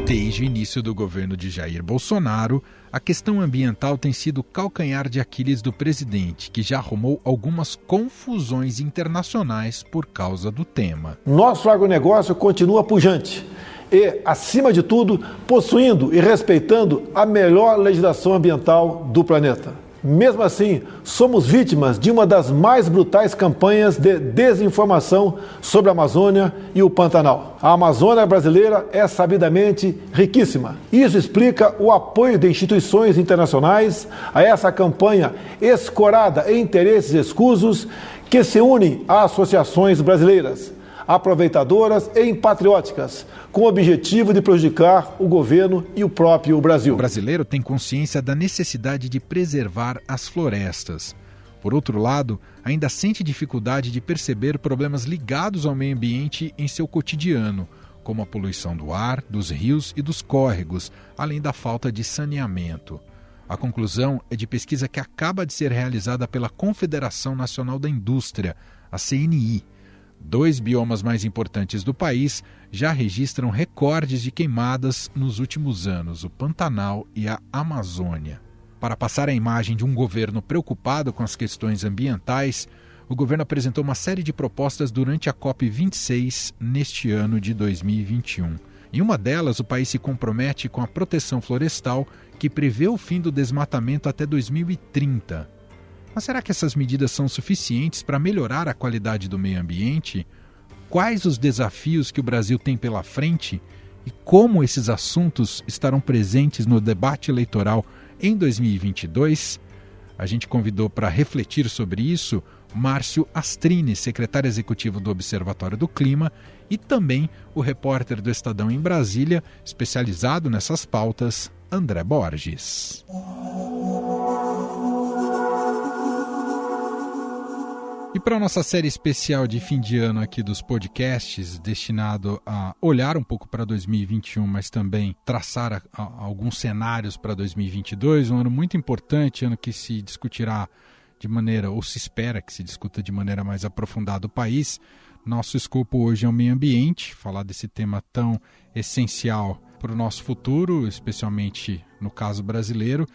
Desde o início do governo de Jair Bolsonaro, a questão ambiental tem sido o calcanhar de Aquiles do presidente, que já arrumou algumas confusões internacionais por causa do tema. Nosso agronegócio continua pujante e, acima de tudo, possuindo e respeitando a melhor legislação ambiental do planeta. Mesmo assim, somos vítimas de uma das mais brutais campanhas de desinformação sobre a Amazônia e o Pantanal. A Amazônia brasileira é sabidamente riquíssima. Isso explica o apoio de instituições internacionais a essa campanha escorada em interesses escusos que se unem a associações brasileiras, aproveitadoras e patrióticas, com o objetivo de prejudicar o governo e o próprio Brasil. O brasileiro tem consciência da necessidade de preservar as florestas. Por outro lado, ainda sente dificuldade de perceber problemas ligados ao meio ambiente em seu cotidiano, como a poluição do ar, dos rios e dos córregos, além da falta de saneamento. A conclusão é de pesquisa que acaba de ser realizada pela Confederação Nacional da Indústria, a CNI. 2 biomas mais importantes do país já registram recordes de queimadas nos últimos anos, o Pantanal e a Amazônia. Para passar a imagem de um governo preocupado com as questões ambientais, o governo apresentou uma série de propostas durante a COP26 neste ano de 2021. Em uma delas, o país se compromete com a proteção florestal, que prevê o fim do desmatamento até 2030. Mas será que essas medidas são suficientes para melhorar a qualidade do meio ambiente? Quais os desafios que o Brasil tem pela frente? E como esses assuntos estarão presentes no debate eleitoral em 2022? A gente convidou para refletir sobre isso Márcio Astrini, secretário executivo do Observatório do Clima, e também o repórter do Estadão em Brasília, especializado nessas pautas, André Borges. E para a nossa série especial de fim de ano aqui dos podcasts, destinado a olhar um pouco para 2021, mas também traçar alguns cenários para 2022, um ano muito importante, ano que se discutirá de maneira, ou se espera que se discuta de maneira mais aprofundada o país. Nosso escopo hoje é o meio ambiente, falar desse tema tão essencial para o nosso futuro, especialmente no caso brasileiro.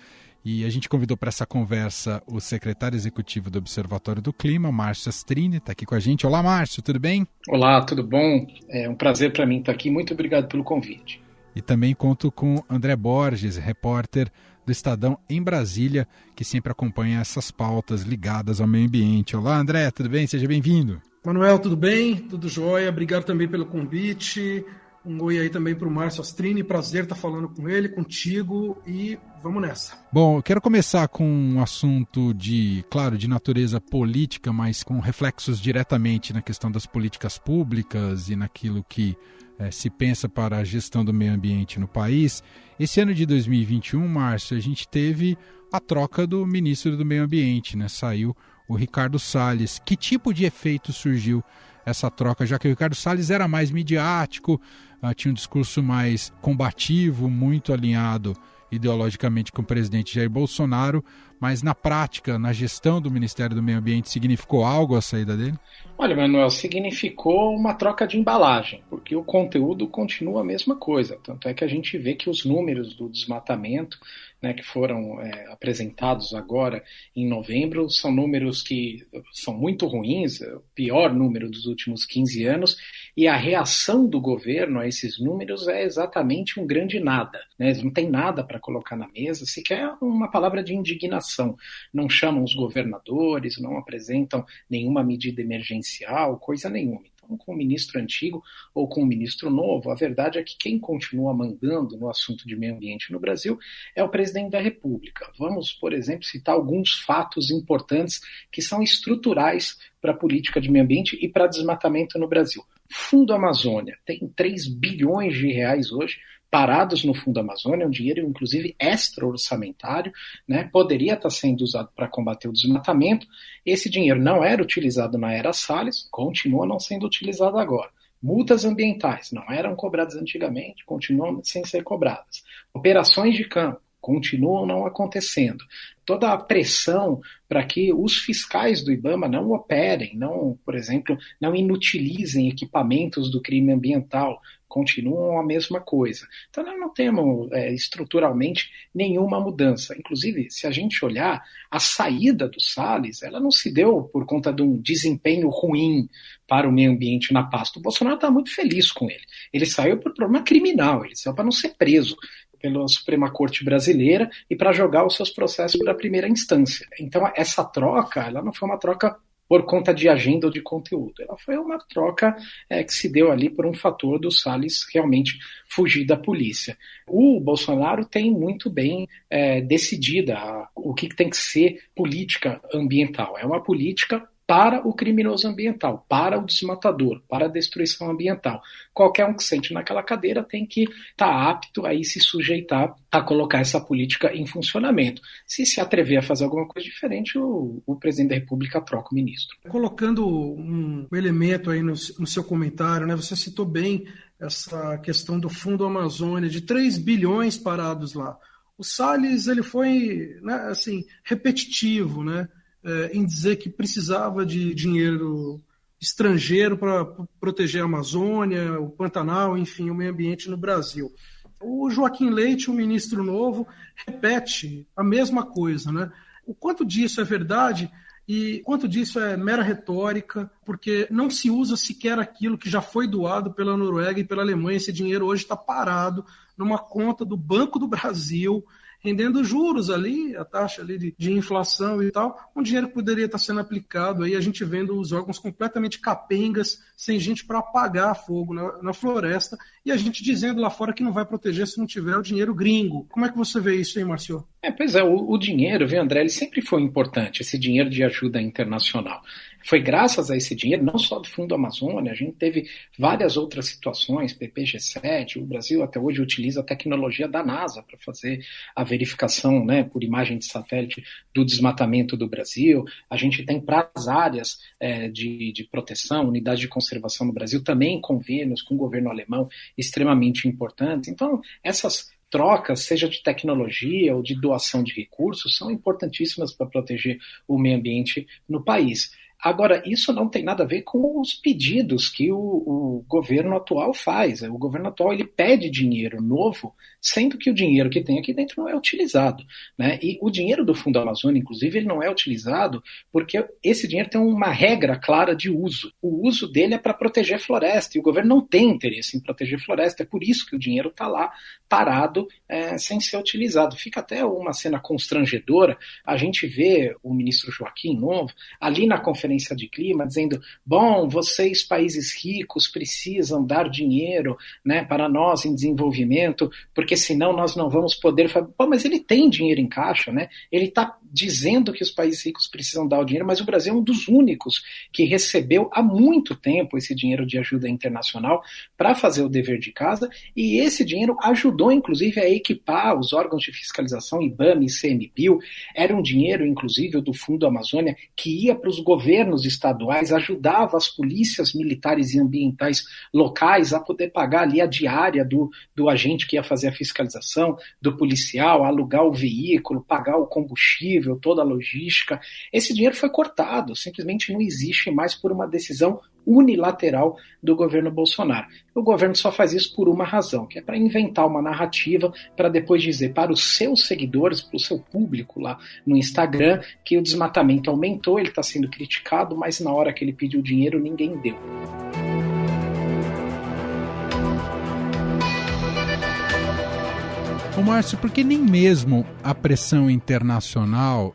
E a gente convidou para essa conversa o secretário executivo do Observatório do Clima, Márcio Astrini, está aqui com a gente. Olá, Márcio, tudo bem? Olá, tudo bom? É um prazer para mim estar aqui. Muito obrigado pelo convite. E também conto com André Borges, repórter do Estadão em Brasília, que sempre acompanha essas pautas ligadas ao meio ambiente. Olá, André, tudo bem? Seja bem-vindo. Manuel, tudo bem? Tudo jóia? Obrigado também pelo convite. Um oi aí também para o Márcio Astrini, prazer estar falando com ele, contigo, e vamos nessa. Bom, eu quero começar com um assunto de natureza política, mas com reflexos diretamente na questão das políticas públicas e naquilo que se pensa para a gestão do meio ambiente no país. Esse ano de 2021, Márcio, a gente teve a troca do ministro do meio ambiente, né? Saiu o Ricardo Salles. Que tipo de efeito surgiu essa troca, já que o Ricardo Salles era mais midiático, tinha um discurso mais combativo, muito alinhado ideologicamente com o presidente Jair Bolsonaro, mas na prática, na gestão do Ministério do Meio Ambiente, significou algo a saída dele? Olha, Manuel, significou uma troca de embalagem, porque o conteúdo continua a mesma coisa. Tanto é que a gente vê que os números do desmatamento, né, que foram apresentados agora em novembro, são números que são muito ruins, o pior número dos últimos 15 anos, e a reação do governo a esses números é exatamente um grande nada, né? Eles não têm nada para colocar na mesa, sequer uma palavra de indignação. Não chamam os governadores, não apresentam nenhuma medida emergencial, coisa nenhuma. Então, com o ministro antigo ou com o ministro novo, a verdade é que quem continua mandando no assunto de meio ambiente no Brasil é o presidente da República. Vamos, por exemplo, citar alguns fatos importantes que são estruturais para a política de meio ambiente e para desmatamento no Brasil. Fundo Amazônia tem 3 bilhões de reais hoje parados no Fundo Amazônia, um dinheiro inclusive extra-orçamentário, né, poderia estar sendo usado para combater o desmatamento. Esse dinheiro não era utilizado na era Salles, continua não sendo utilizado agora. Multas ambientais não eram cobradas antigamente, continuam sem ser cobradas. Operações de campo continuam não acontecendo. Toda a pressão para que os fiscais do IBAMA não operem, não, por exemplo, não inutilizem equipamentos do crime ambiental, continuam a mesma coisa. Então nós não temos estruturalmente nenhuma mudança. Inclusive, se a gente olhar, a saída do Salles, ela não se deu por conta de um desempenho ruim para o meio ambiente na pasta. O Bolsonaro está muito feliz com ele. Ele saiu por problema criminal, ele saiu para não ser preso pela Suprema Corte Brasileira e para jogar os seus processos para a primeira instância. Então, essa troca, ela não foi uma troca por conta de agenda ou de conteúdo. Ela foi uma troca que se deu ali por um fator do Salles realmente fugir da polícia. O Bolsonaro tem muito bem decidida o que tem que ser política ambiental. É uma política para o criminoso ambiental, para o desmatador, para a destruição ambiental. Qualquer um que sente naquela cadeira tem que estar apto a se sujeitar a colocar essa política em funcionamento. Se atrever a fazer alguma coisa diferente, o presidente da República troca o ministro. Colocando um elemento aí no seu comentário, né, você citou bem essa questão do Fundo Amazônia, de 3 bilhões parados lá. O Salles, ele foi, né, assim, repetitivo, né? Em dizer que precisava de dinheiro estrangeiro para proteger a Amazônia, o Pantanal, enfim, o meio ambiente no Brasil. O Joaquim Leite, o ministro novo, repete a mesma coisa, né? O quanto disso é verdade e quanto disso é mera retórica, porque não se usa sequer aquilo que já foi doado pela Noruega e pela Alemanha. Esse dinheiro hoje está parado numa conta do Banco do Brasil, rendendo juros ali, a taxa ali de inflação e tal, um dinheiro que poderia estar sendo aplicado, aí a gente vendo os órgãos completamente capengas, sem gente para apagar fogo na floresta, e a gente dizendo lá fora que não vai proteger se não tiver o dinheiro gringo. Como é que você vê isso aí, Márcio? Pois é, o dinheiro, viu, André, ele sempre foi importante, esse dinheiro de ajuda internacional. Foi graças a esse dinheiro, não só do Fundo Amazônia, a gente teve várias outras situações, PPG-7, o Brasil até hoje utiliza a tecnologia da NASA para fazer a verificação, né, por imagem de satélite do desmatamento do Brasil. A gente tem para as áreas de proteção, unidade de conservação no Brasil, também convênios com o governo alemão extremamente importantes. Então, essas trocas, seja de tecnologia ou de doação de recursos, são importantíssimas para proteger o meio ambiente no país. Agora, isso não tem nada a ver com os pedidos que o governo atual faz. O governo atual ele pede dinheiro novo, sendo que o dinheiro que tem aqui dentro não é utilizado, né? E o dinheiro do Fundo Amazônia, inclusive, ele não é utilizado porque esse dinheiro tem uma regra clara de uso. O uso dele é para proteger floresta, e o governo não tem interesse em proteger floresta. É por isso que o dinheiro está lá parado, sem ser utilizado. Fica até uma cena constrangedora. A gente vê o ministro Joaquim Novo ali na conferência de clima dizendo, bom, vocês países ricos precisam dar dinheiro, né, para nós em desenvolvimento, porque senão nós não vamos poder... Bom, mas ele tem dinheiro em caixa, né? Ele está dizendo que os países ricos precisam dar o dinheiro, mas o Brasil é um dos únicos que recebeu há muito tempo esse dinheiro de ajuda internacional para fazer o dever de casa, e esse dinheiro ajudou, inclusive, a equipar os órgãos de fiscalização, IBAMA e ICMBio. Era um dinheiro, inclusive, do Fundo Amazônia, que ia para os governos estaduais, ajudava as polícias militares e ambientais locais a poder pagar ali a diária do agente que ia fazer a fiscalização, do policial, alugar o veículo, pagar o combustível, toda a logística. Esse dinheiro foi cortado, simplesmente não existe mais por uma decisão unilateral do governo Bolsonaro. O governo só faz isso por uma razão, que é para inventar uma narrativa para depois dizer para os seus seguidores, para o seu público lá no Instagram, que o desmatamento aumentou, ele está sendo criticado, mas na hora que ele pediu dinheiro, ninguém deu. Ô Márcio, porque nem mesmo a pressão internacional,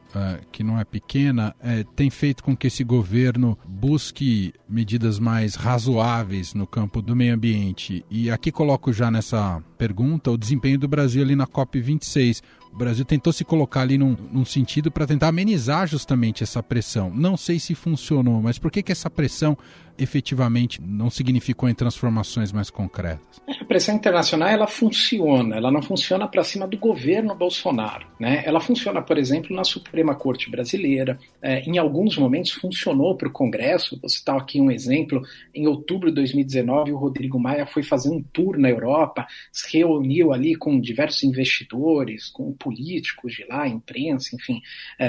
que não é pequena, tem feito com que esse governo busque medidas mais razoáveis no campo do meio ambiente? E aqui coloco já nessa pergunta o desempenho do Brasil ali na COP26. O Brasil tentou se colocar ali num sentido para tentar amenizar justamente essa pressão. Não sei se funcionou, mas por que essa pressão efetivamente não significou em transformações mais concretas? pressão internacional, ela funciona, ela não funciona para cima do governo Bolsonaro, né? Ela funciona, por exemplo, na Suprema Corte Brasileira, em alguns momentos funcionou para o Congresso. Vou citar aqui um exemplo: em outubro de 2019, o Rodrigo Maia foi fazer um tour na Europa, se reuniu ali com diversos investidores, com políticos de lá, imprensa, enfim,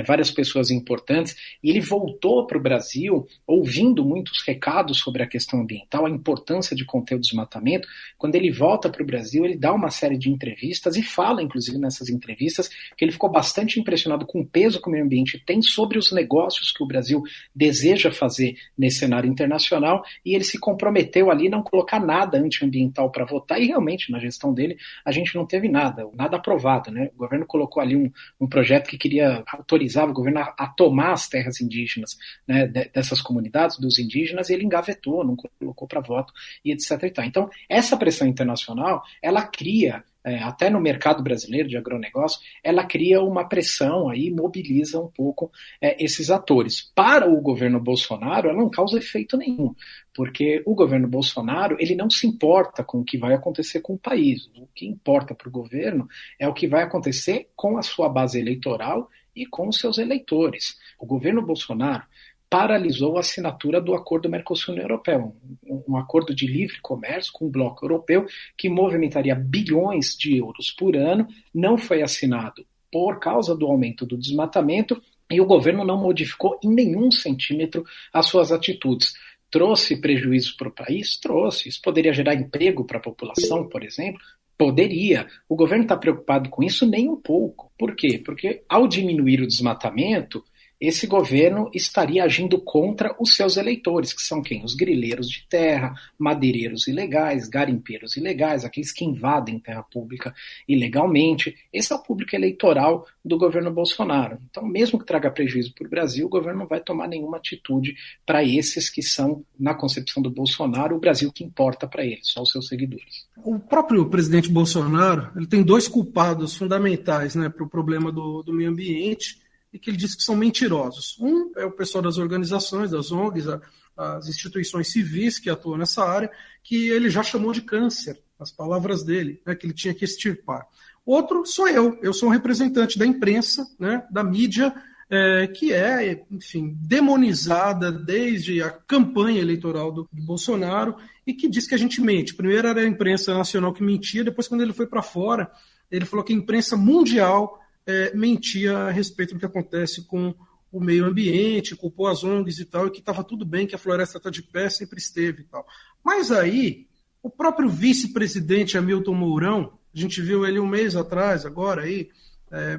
várias pessoas importantes, e ele voltou para o Brasil ouvindo muitos recados sobre a questão ambiental, a importância de conter o desmatamento. Quando ele volta para o Brasil, ele dá uma série de entrevistas e fala, inclusive, nessas entrevistas, que ele ficou bastante impressionado com o peso que o meio ambiente tem sobre os negócios que o Brasil deseja fazer nesse cenário internacional, e ele se comprometeu ali a não colocar nada antiambiental para votar, e realmente, na gestão dele, a gente não teve nada aprovado, né? O governo colocou ali um projeto que autorizava o governo a tomar as terras indígenas, né, dessas comunidades, dos indígenas, e ele engavetou, não colocou para voto, e etc. e tal. Então, essa pressão internacional, ela cria, até no mercado brasileiro de agronegócio, ela cria uma pressão aí, mobiliza um pouco esses atores. Para o governo Bolsonaro, ela não causa efeito nenhum, porque o governo Bolsonaro, ele não se importa com o que vai acontecer com o país. O que importa para o governo é o que vai acontecer com a sua base eleitoral e com os seus eleitores. O governo Bolsonaro paralisou a assinatura do acordo Mercosul-União Europeia, um acordo de livre comércio com o bloco europeu que movimentaria bilhões de euros por ano. Não foi assinado por causa do aumento do desmatamento, e o governo não modificou em nenhum centímetro as suas atitudes. Trouxe prejuízo para o país? Trouxe. Isso poderia gerar emprego para a população, por exemplo? Poderia. O governo está preocupado com isso? Nem um pouco. Por quê? Porque ao diminuir o desmatamento, esse governo estaria agindo contra os seus eleitores, que são quem? Os grileiros de terra, madeireiros ilegais, garimpeiros ilegais, aqueles que invadem terra pública ilegalmente. Esse é o público eleitoral do governo Bolsonaro. Então, mesmo que traga prejuízo para o Brasil, o governo não vai tomar nenhuma atitude para esses que são, na concepção do Bolsonaro, o Brasil que importa para ele, só os seus seguidores. O próprio presidente Bolsonaro, ele tem dois culpados fundamentais, né, para o problema do meio ambiente, e que ele diz que são mentirosos. Um é o pessoal das organizações, das ONGs, as instituições civis que atuam nessa área, que ele já chamou de câncer, as palavras dele, né, que ele tinha que extirpar. Outro sou eu sou um representante da imprensa, né, da mídia, que é, enfim, demonizada desde a campanha eleitoral do Bolsonaro, e que diz que a gente mente. Primeiro era a imprensa nacional que mentia, depois, quando ele foi para fora, ele falou que a imprensa mundial mentia a respeito do que acontece com o meio ambiente, culpou as ONGs e tal, e que estava tudo bem, que a floresta está de pé, sempre esteve e tal. Mas aí, o próprio vice-presidente Hamilton Mourão, a gente viu ele um mês atrás, agora aí,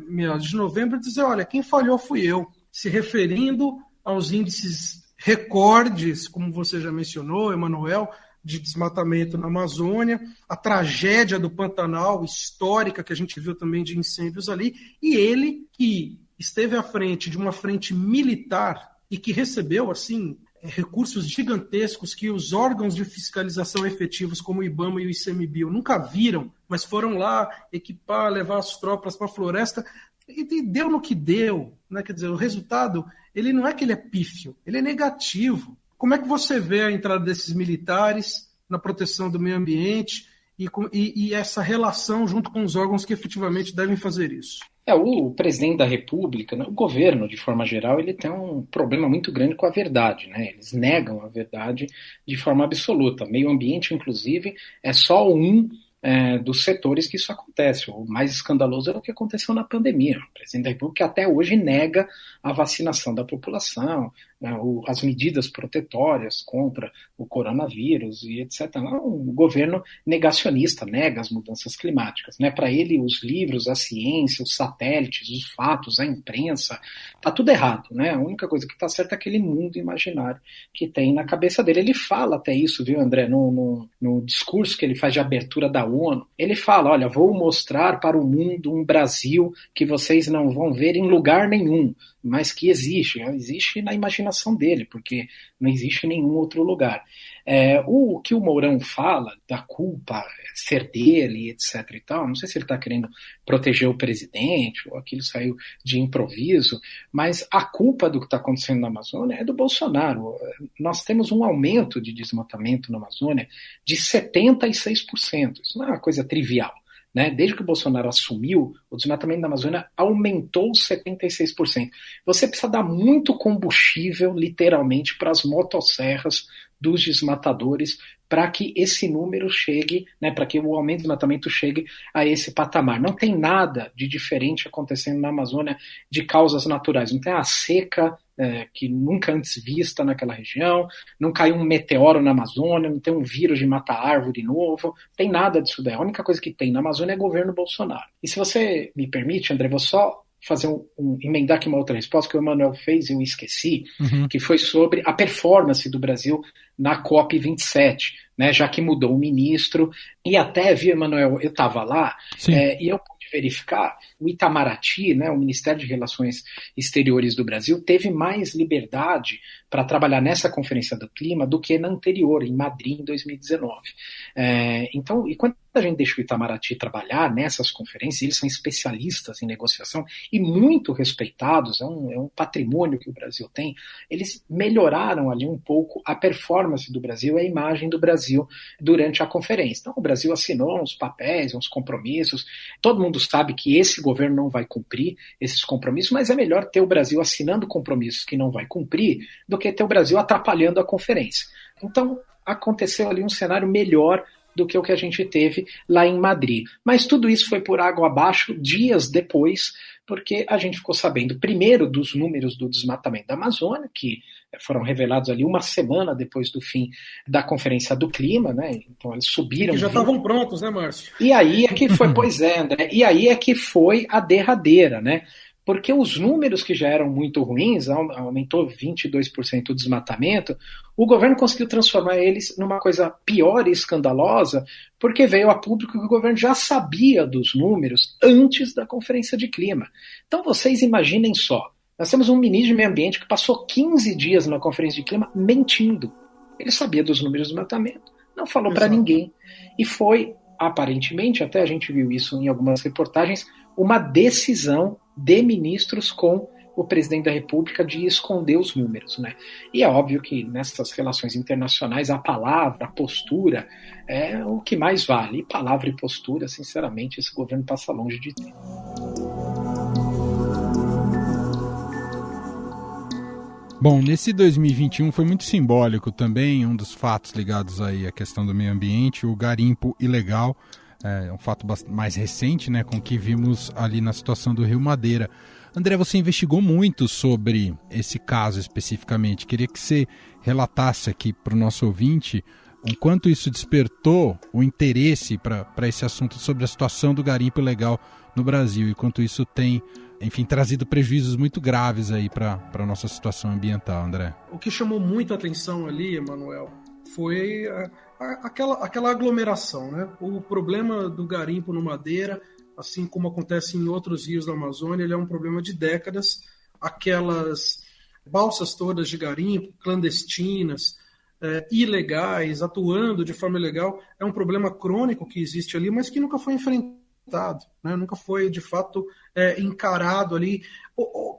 meados de novembro, dizer, olha, quem falhou fui eu, se referindo aos índices recordes, como você já mencionou, Emanuel, de desmatamento na Amazônia, a tragédia do Pantanal, histórica, que a gente viu também de incêndios ali, e ele que esteve à frente de uma frente militar e que recebeu, assim, recursos gigantescos que os órgãos de fiscalização efetivos, como o IBAMA e o ICMBio, nunca viram, mas foram lá equipar, levar as tropas para a floresta, e deu no que deu, né? Quer dizer, o resultado, ele não é que ele é pífio, ele é negativo. Como é que você vê a entrada desses militares na proteção do meio ambiente e essa relação junto com os órgãos que efetivamente devem fazer isso? O presidente da República, o governo, de forma geral, ele tem um problema muito grande com a verdade, né? Eles negam a verdade de forma absoluta. Meio ambiente, inclusive, é só um dos setores que isso acontece. O mais escandaloso é o que aconteceu na pandemia. O presidente da República até hoje nega a vacinação da população, as medidas protetórias contra o coronavírus e etc. Um governo negacionista, nega as mudanças climáticas, né? Para ele, os livros, a ciência, os satélites, os fatos, a imprensa, está tudo errado, né? A única coisa que está certa é aquele mundo imaginário que tem na cabeça dele. Ele fala até isso, viu, André, no discurso que ele faz de abertura da ONU. Ele fala, olha, vou mostrar para o mundo um Brasil que vocês não vão ver em lugar nenhum. mas que existe na imaginação dele, porque não existe em nenhum outro lugar. O que o Mourão fala da culpa ser dele, etc. e tal, não sei se ele está querendo proteger o presidente, ou aquilo saiu de improviso, mas a culpa do que está acontecendo na Amazônia é do Bolsonaro. Nós temos um aumento de desmatamento na Amazônia de 76%. Isso não é uma coisa trivial. Desde que o Bolsonaro assumiu, o desmatamento da Amazônia aumentou 76%. Você precisa dar muito combustível, literalmente, para as motosserras dos desmatadores para que esse número chegue, para que o aumento do desmatamento chegue a esse patamar. Não tem nada de diferente acontecendo na Amazônia de causas naturais. Não tem a seca que nunca antes vista naquela região, não caiu um meteoro na Amazônia, não tem um vírus de mata-árvore novo, não tem nada disso daí. A única coisa que tem na Amazônia é o governo Bolsonaro. E se você me permite, André, vou só emendar aqui uma outra resposta que o Emanuel fez e eu esqueci, que foi sobre a performance do Brasil na COP27, já que mudou o ministro, e até, viu, Emanuel, eu estava lá, e eu pude verificar, o Itamaraty, o Ministério de Relações Exteriores do Brasil, teve mais liberdade para trabalhar nessa Conferência do Clima do que na anterior, em Madrid, em 2019. Então, e quando a gente deixa o Itamaraty trabalhar nessas conferências, eles são especialistas em negociação e muito respeitados, é um patrimônio que o Brasil tem, eles melhoraram ali um pouco a performance do Brasil, a imagem do Brasil durante a conferência. Então, o Brasil assinou uns papéis, uns compromissos, todo mundo sabe que esse governo não vai cumprir esses compromissos, mas é melhor ter o Brasil assinando compromissos que não vai cumprir do que ter o Brasil atrapalhando a conferência. Então, aconteceu ali um cenário melhor do que o que a gente teve lá em Madrid. Mas tudo isso foi por água abaixo dias depois, porque a gente ficou sabendo primeiro dos números do desmatamento da Amazônia, que foram revelados ali uma semana depois do fim da Conferência do Clima, Então eles subiram. Que já estavam prontos, Márcio? E aí é que foi, pois é, André, e aí é que foi a derradeira, Porque os números que já eram muito ruins, aumentou 22% o desmatamento, o governo conseguiu transformar eles numa coisa pior e escandalosa, porque veio a público que o governo já sabia dos números antes da Conferência de Clima. Então vocês imaginem só, nós temos um ministro de Meio Ambiente que passou 15 dias na Conferência de Clima mentindo. Ele sabia dos números do desmatamento, não falou para ninguém. E foi, aparentemente, até a gente viu isso em algumas reportagens, uma decisão de ministros com o presidente da República de esconder os números. E é óbvio que nessas relações internacionais a palavra, a postura é o que mais vale. E palavra e postura, sinceramente, esse governo passa longe de ter. Bom, nesse 2021 foi muito simbólico também, um dos fatos ligados aí à questão do meio ambiente, o garimpo ilegal. É um fato mais recente, com o que vimos ali na situação do Rio Madeira. André, você investigou muito sobre esse caso especificamente. Queria que você relatasse aqui para o nosso ouvinte o quanto isso despertou o interesse para esse assunto sobre a situação do garimpo ilegal no Brasil e quanto isso tem, enfim, trazido prejuízos muito graves aí para a nossa situação ambiental, André. O que chamou muito a atenção ali, Emanuel, foi aquela aglomeração, O problema do garimpo no Madeira, assim como acontece em outros rios da Amazônia, ele é um problema de décadas. Aquelas balsas todas de garimpo, clandestinas, ilegais, atuando de forma ilegal, é um problema crônico que existe ali, mas que nunca foi enfrentado, nunca foi, de fato, encarado ali.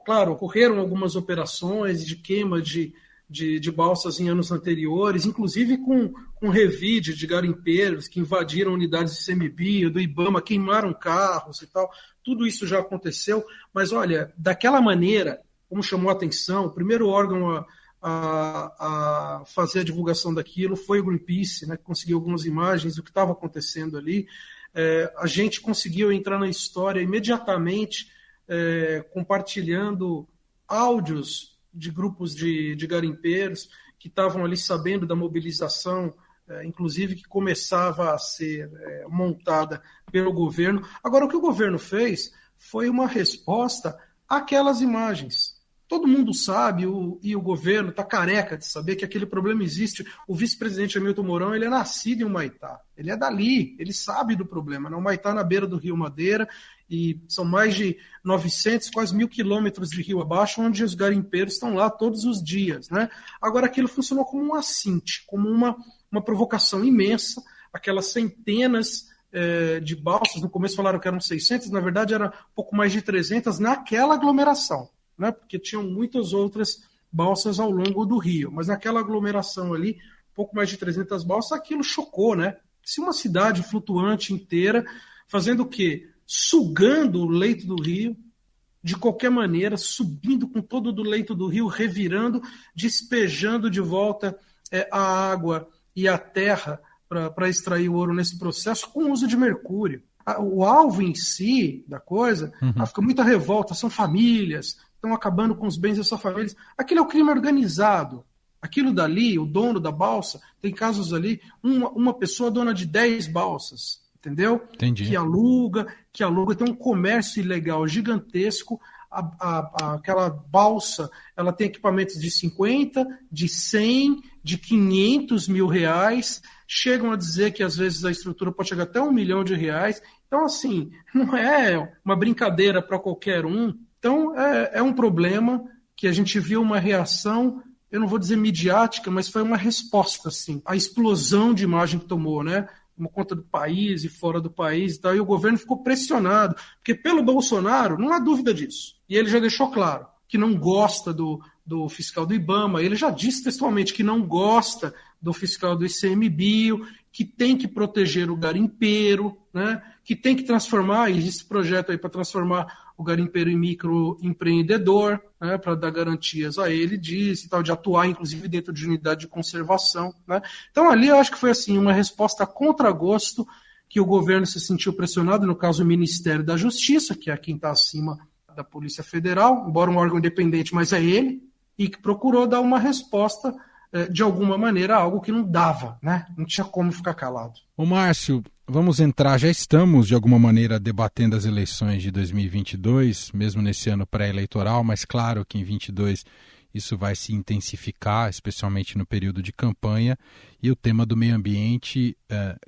Claro, ocorreram algumas operações de queima de balsas em anos anteriores, inclusive com revide de garimpeiros que invadiram unidades de CMBio, do IBAMA, queimaram carros e tal. Tudo isso já aconteceu, mas olha, daquela maneira, como chamou a atenção, o primeiro órgão a fazer a divulgação daquilo foi o Greenpeace, que conseguiu algumas imagens do que estava acontecendo ali. A gente conseguiu entrar na história imediatamente, compartilhando áudios de grupos de garimpeiros que estavam ali sabendo da mobilização, inclusive que começava a ser montada pelo governo. Agora, o que o governo fez foi uma resposta àquelas imagens. Todo mundo sabe, e o governo está careca de saber que aquele problema existe. O vice-presidente Hamilton Mourão, ele é nascido em Humaitá, ele é dali, ele sabe do problema. Né? Humaitá na beira do Rio Madeira, e são mais de 900, quase 1.000 quilômetros de rio abaixo, onde os garimpeiros estão lá todos os dias. Né? Agora, aquilo funcionou como um assinte, como uma provocação imensa, aquelas centenas de balsas, no começo falaram que eram 600, na verdade era pouco mais de 300 naquela aglomeração, né? Porque tinham muitas outras balsas ao longo do rio, mas naquela aglomeração ali, pouco mais de 300 balsas, aquilo chocou, né? Se uma cidade flutuante inteira, fazendo o quê? Sugando o leito do rio, de qualquer maneira, subindo com todo o leito do rio, revirando, despejando de volta a água e a terra para extrair o ouro nesse processo com o uso de mercúrio. O alvo em si da coisa, fica muita revolta, são famílias, estão acabando com os bens dessas famílias. Aquilo é o crime organizado. Aquilo dali, o dono da balsa, tem casos ali, uma pessoa dona de 10 balsas, entendeu? Entendi. Que aluga, tem um comércio ilegal gigantesco. Aquela balsa, ela tem equipamentos de 50, de 100, de 500 mil reais, chegam a dizer que às vezes a estrutura pode chegar até R$1 milhão. Então, assim, não é uma brincadeira para qualquer um. Então, é um problema que a gente viu uma reação, eu não vou dizer midiática, mas foi uma resposta, assim, à explosão de imagem que tomou, né? Uma conta do país e fora do país e tal, e o governo ficou pressionado, porque pelo Bolsonaro, não há dúvida disso. E ele já deixou claro que não gosta do fiscal do IBAMA, ele já disse textualmente que não gosta do fiscal do ICMBio, que tem que proteger o garimpeiro, né? Que tem que transformar, e existe projeto aí para transformar o garimpeiro em microempreendedor, né? Para dar garantias a ele, disse, e tal, de atuar, inclusive, dentro de unidade de conservação. Né? Então, ali eu acho que foi assim, uma resposta a contragosto, que o governo se sentiu pressionado, no caso o Ministério da Justiça, que é quem está acima da Polícia Federal, embora um órgão independente, mas é ele, e que procurou dar uma resposta de alguma maneira, algo que não dava, né? Não tinha como ficar calado. Ô Márcio, vamos entrar, já estamos de alguma maneira debatendo as eleições de 2022, mesmo nesse ano pré-eleitoral, mas claro que em 2022 isso vai se intensificar, especialmente no período de campanha, e o tema do meio ambiente,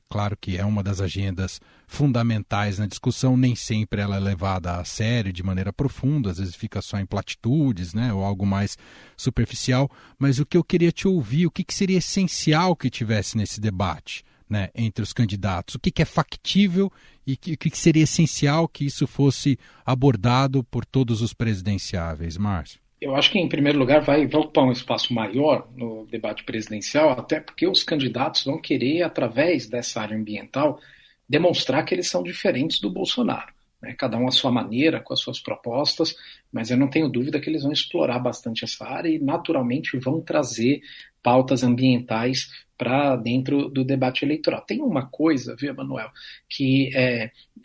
claro que é uma das agendas fundamentais na discussão, nem sempre ela é levada a sério, de maneira profunda, às vezes fica só em platitudes, né, ou algo mais superficial, mas o que eu queria te ouvir, o que seria essencial que tivesse nesse debate, né, entre os candidatos, o que é factível e o que seria essencial que isso fosse abordado por todos os presidenciáveis, Márcio? Eu acho que, em primeiro lugar, vai ocupar um espaço maior no debate presidencial, até porque os candidatos vão querer, através dessa área ambiental, demonstrar que eles são diferentes do Bolsonaro. Né? Cada um à sua maneira, com as suas propostas, mas eu não tenho dúvida que eles vão explorar bastante essa área e, naturalmente, vão trazer pautas ambientais para dentro do debate eleitoral. Tem uma coisa, viu, Emanuel, que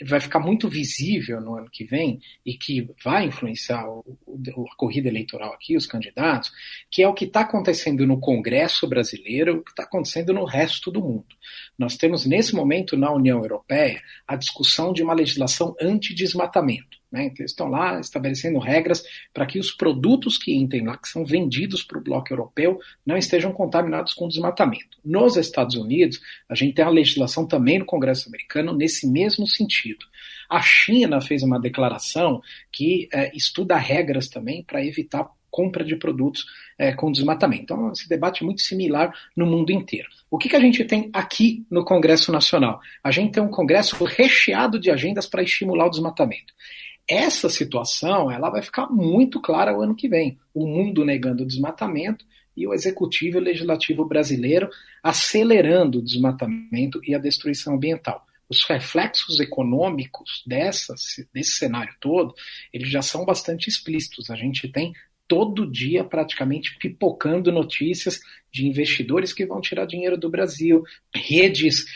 vai ficar muito visível no ano que vem e que vai influenciar a corrida eleitoral aqui, os candidatos, que é o que está acontecendo no Congresso brasileiro, o que está acontecendo no resto do mundo. Nós temos, nesse momento, na União Europeia, a discussão de uma legislação anti-desmatamento. Né? Então, eles estão lá estabelecendo regras para que os produtos que entrem lá, que são vendidos para o bloco europeu, não estejam contaminados com desmatamento. Nos Estados Unidos, a gente tem uma legislação também no Congresso americano nesse mesmo sentido. A China fez uma declaração que estuda regras também para evitar compra de produtos com desmatamento. Então, esse debate é muito similar no mundo inteiro. O que a gente tem aqui no Congresso Nacional? A gente tem um Congresso recheado de agendas para estimular o desmatamento. Essa situação ela vai ficar muito clara o ano que vem. O mundo negando o desmatamento e o executivo e o legislativo brasileiro acelerando o desmatamento e a destruição ambiental. Os reflexos econômicos desse cenário todo, eles já são bastante explícitos. A gente tem todo dia praticamente pipocando notícias de investidores que vão tirar dinheiro do Brasil, redes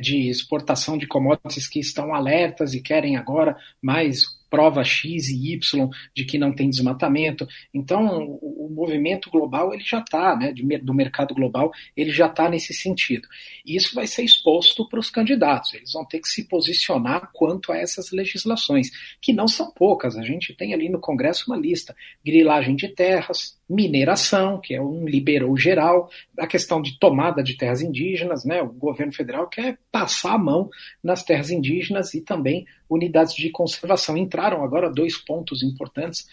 de exportação de commodities que estão alertas e querem agora mais prova X e Y de que não tem desmatamento. Então, o movimento global ele já está, né, do mercado global, ele já está nesse sentido. E isso vai ser exposto para os candidatos. Eles vão ter que se posicionar quanto a essas legislações, que não são poucas. A gente tem ali no Congresso uma lista: grilagem de terras, mineração, que é um liberou geral, a questão de tomada de terras indígenas, né? O governo federal quer passar a mão nas terras indígenas e também unidades de conservação. Entraram agora 2 pontos importantes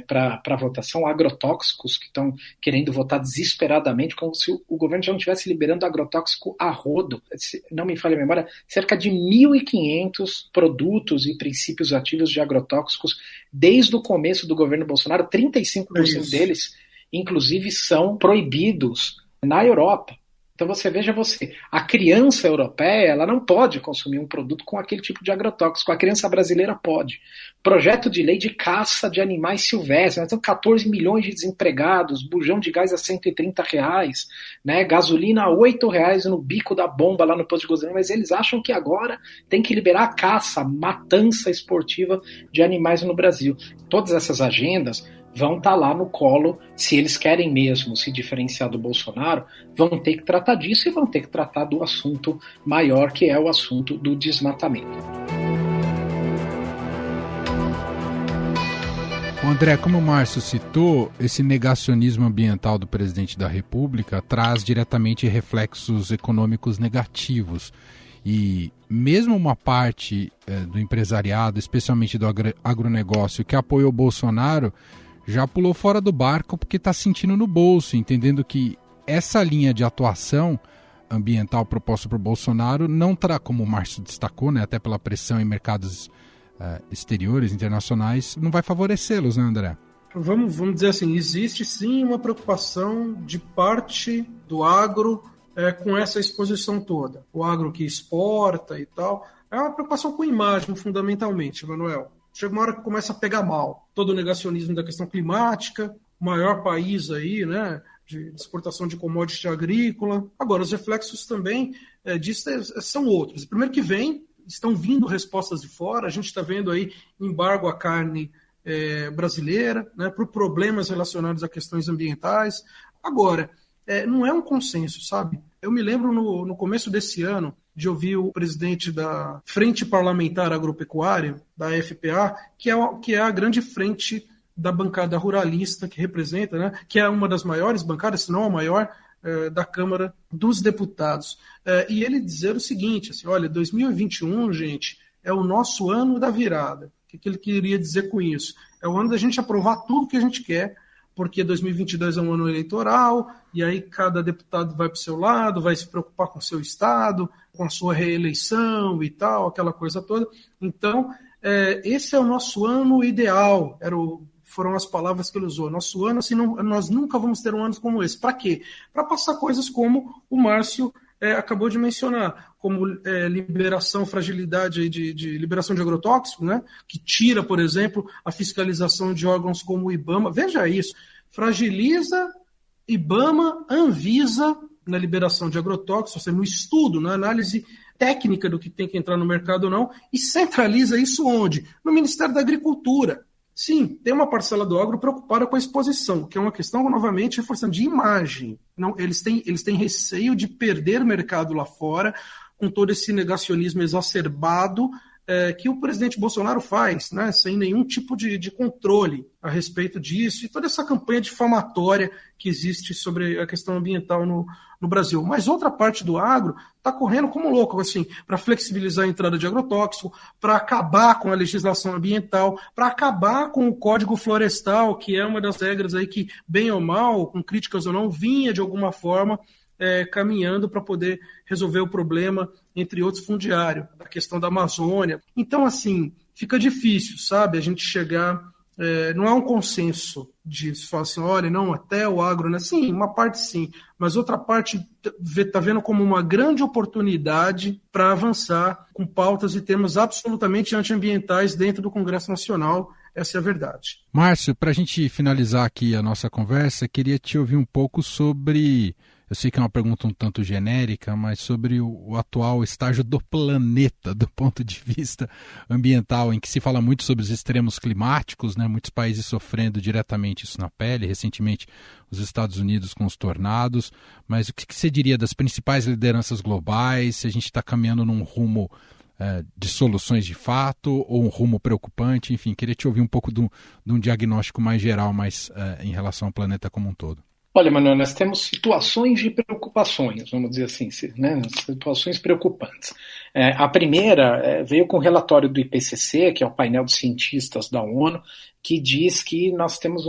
para a votação: agrotóxicos, que estão querendo votar desesperadamente, como se o governo já não estivesse liberando agrotóxico a rodo. Se não me falha a memória, cerca de 1.500 produtos e princípios ativos de agrotóxicos desde o começo do governo Bolsonaro. 35% deles, inclusive, são proibidos na Europa. Então veja, a criança europeia ela não pode consumir um produto com aquele tipo de agrotóxico, a criança brasileira pode. Projeto de lei de caça de animais silvestres, nós temos 14 milhões de desempregados, bujão de gás a R$130, né, gasolina a R$8 no bico da bomba lá no posto de gasolina, mas eles acham que agora tem que liberar a caça, a matança esportiva de animais no Brasil. Todas essas agendas vão estar lá no colo. Se eles querem mesmo se diferenciar do Bolsonaro, vão ter que tratar disso e vão ter que tratar do assunto maior, que é o assunto do desmatamento. André, como o Márcio citou, esse negacionismo ambiental do presidente da República traz diretamente reflexos econômicos negativos. E mesmo uma parte do empresariado, especialmente do agronegócio, que apoiou o Bolsonaro, já pulou fora do barco porque está sentindo no bolso, entendendo que essa linha de atuação ambiental proposta por Bolsonaro não terá, como o Márcio destacou, né, até pela pressão em mercados exteriores, internacionais, não vai favorecê-los, né, André? Vamos dizer assim, existe sim uma preocupação de parte do agro com essa exposição toda. O agro que exporta e tal, é uma preocupação com imagem, fundamentalmente, Manuel. Chega uma hora que começa a pegar mal. Todo o negacionismo da questão climática, o maior país aí, né, de exportação de commodity agrícola. Agora, os reflexos também disso são outros. Primeiro que estão vindo respostas de fora. A gente está vendo aí embargo à carne brasileira, né, por problemas relacionados a questões ambientais. Agora, não é um consenso, sabe? Eu me lembro no começo desse ano de ouvir o presidente da Frente Parlamentar Agropecuária, da FPA, que é a grande frente da bancada ruralista que representa, né, que é uma das maiores bancadas, se não a maior, da Câmara dos Deputados. E ele dizer o seguinte, assim, olha, 2021, gente, é o nosso ano da virada. O que ele queria dizer com isso? É o ano da gente aprovar tudo que a gente quer, porque 2022 é um ano eleitoral, e aí cada deputado vai para o seu lado, vai se preocupar com o seu estado, com a sua reeleição e tal, aquela coisa toda. Então, esse é o nosso ano ideal, foram as palavras que ele usou. Nosso ano, assim, nós nunca vamos ter um ano como esse. Para quê? Para passar coisas como o Márcio acabou de mencionar, como liberação, fragilidade aí de liberação de agrotóxicos, né, que tira, por exemplo, a fiscalização de órgãos como o IBAMA. Veja isso, fragiliza IBAMA, Anvisa na liberação de agrotóxicos, ou seja, no estudo, na análise técnica do que tem que entrar no mercado ou não, e centraliza isso onde? No Ministério da Agricultura. Sim, tem uma parcela do agro preocupada com a exposição, que é uma questão, novamente, reforçando, de imagem. Não, eles têm receio de perder mercado lá fora, com todo esse negacionismo exacerbado que o presidente Bolsonaro faz, né, sem nenhum tipo de controle a respeito disso, e toda essa campanha difamatória que existe sobre a questão ambiental no Brasil. Mas outra parte do agro está correndo como louco, assim, para flexibilizar a entrada de agrotóxico, para acabar com a legislação ambiental, para acabar com o Código Florestal, que é uma das regras aí que, bem ou mal, com críticas ou não, vinha de alguma forma caminhando para poder resolver o problema, entre outros, fundiário, a questão da Amazônia. Então, assim, fica difícil, sabe, a gente chegar... não há um consenso disso, fala assim, olha, não, até o agro, né? Sim, uma parte sim, mas outra parte está vendo como uma grande oportunidade para avançar com pautas e temas absolutamente antiambientais dentro do Congresso Nacional. Essa é a verdade. Márcio, para a gente finalizar aqui a nossa conversa, queria te ouvir um pouco sobre Eu sei que é uma pergunta um tanto genérica, mas sobre o atual estágio do planeta do ponto de vista ambiental, em que se fala muito sobre os extremos climáticos, né? Muitos países sofrendo diretamente isso na pele, recentemente os Estados Unidos com os tornados, mas o que você diria das principais lideranças globais, se a gente está caminhando num rumo de soluções de fato ou um rumo preocupante? Enfim, queria te ouvir um pouco de um diagnóstico mais geral, mas em relação ao planeta como um todo. Olha, Manuel, nós temos situações de preocupações, vamos dizer assim, né? Situações preocupantes. A primeira veio com o relatório do IPCC, que é o painel de cientistas da ONU, que diz que nós temos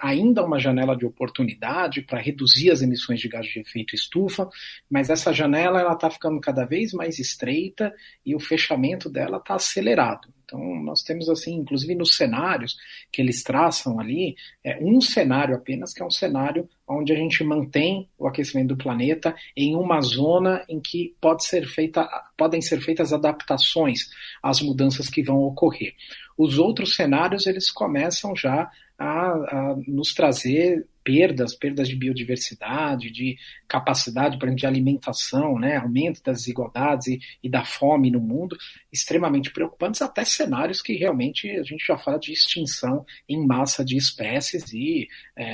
ainda uma janela de oportunidade para reduzir as emissões de gás de efeito estufa, mas essa janela está ficando cada vez mais estreita e o fechamento dela está acelerado. Então, nós temos, assim, inclusive nos cenários que eles traçam ali, um cenário apenas, que é um cenário onde a gente mantém o aquecimento do planeta em uma zona em que podem ser feitas adaptações às mudanças que vão ocorrer. Os outros cenários, eles começam já a nos trazer perdas de biodiversidade, de capacidade, por exemplo, de alimentação, né, aumento das desigualdades e da fome no mundo, extremamente preocupantes, até cenários que realmente a gente já fala de extinção em massa de espécies e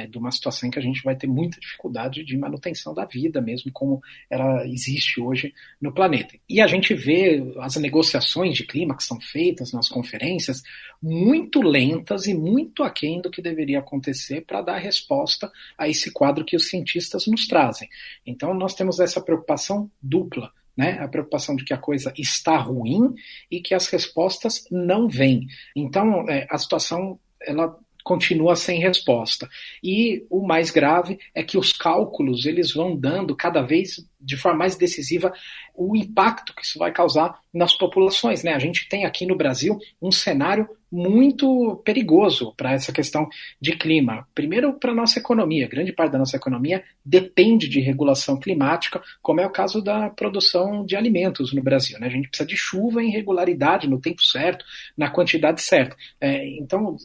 de uma situação em que a gente vai ter muita dificuldade de manutenção da vida mesmo, como ela existe hoje no planeta. E a gente vê as negociações de clima que são feitas nas conferências muito lentas e muito aquém do que deveria acontecer para dar resposta a esse quadro que os cientistas nos trazem. Então, nós temos essa preocupação dupla, né? A preocupação de que a coisa está ruim e que as respostas não vêm. Então, a situação ela continua sem resposta. E o mais grave é que os cálculos eles vão dando cada vez de forma mais decisiva o impacto que isso vai causar nas populações, né? A gente tem aqui no Brasil um cenário muito perigoso para essa questão de clima. Primeiro, para a nossa economia. Grande parte da nossa economia depende de regulação climática, como é o caso da produção de alimentos no Brasil, né? A gente precisa de chuva em regularidade, no tempo certo, na quantidade certa. Então,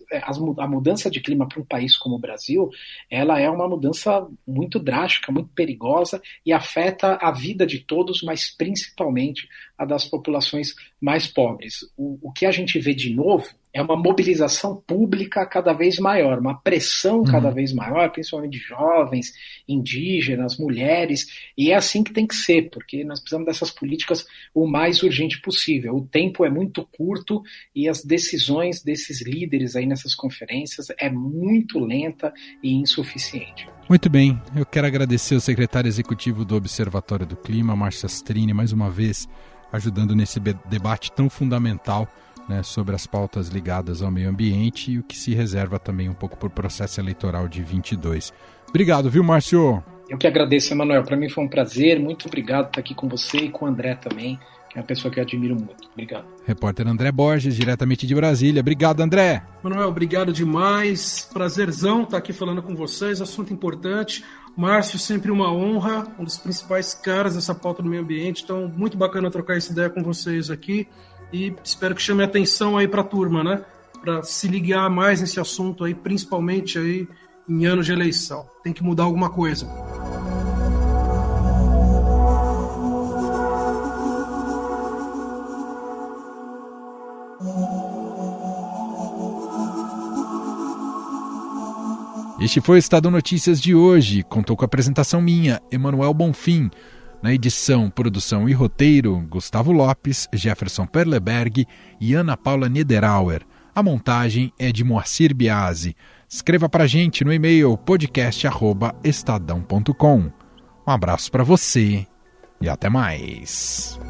a mudança de clima para um país como o Brasil, ela é uma mudança muito drástica, muito perigosa e afeta a vida de todos, mas principalmente a das populações mais pobres. O que a gente vê de novo é uma mobilização pública cada vez maior, uma pressão cada vez maior, principalmente de jovens, indígenas, mulheres, e é assim que tem que ser, porque nós precisamos dessas políticas o mais urgente possível. O tempo é muito curto e as decisões desses líderes aí nessas conferências é muito lenta e insuficiente. Muito bem, eu quero agradecer ao secretário executivo do Observatório do Clima, Márcio Astrini, mais uma vez ajudando nesse debate tão fundamental, né, sobre as pautas ligadas ao meio ambiente e o que se reserva também um pouco para o processo eleitoral de 22. Obrigado, viu, Márcio? Eu que agradeço, Emanuel. Para mim foi um prazer. Muito obrigado por estar aqui com você e com o André também, que é uma pessoa que eu admiro muito. Obrigado. Repórter André Borges, diretamente de Brasília. Obrigado, André. Manuel, obrigado demais. Prazerzão estar aqui falando com vocês. Assunto importante. Márcio, sempre uma honra, um dos principais caras dessa pauta do meio ambiente. Então, muito bacana trocar essa ideia com vocês aqui. E espero que chame a atenção aí para a turma, né? Para se ligar mais nesse assunto aí, principalmente aí em anos de eleição. Tem que mudar alguma coisa. Este foi o Estadão Notícias de hoje. Contou com a apresentação minha, Emanuel Bonfim. Na edição, produção e roteiro, Gustavo Lopes, Jefferson Perleberg e Ana Paula Niederauer. A montagem é de Moacir Biasi. Escreva pra gente no e-mail podcast@estadão.com. Um abraço para você e até mais.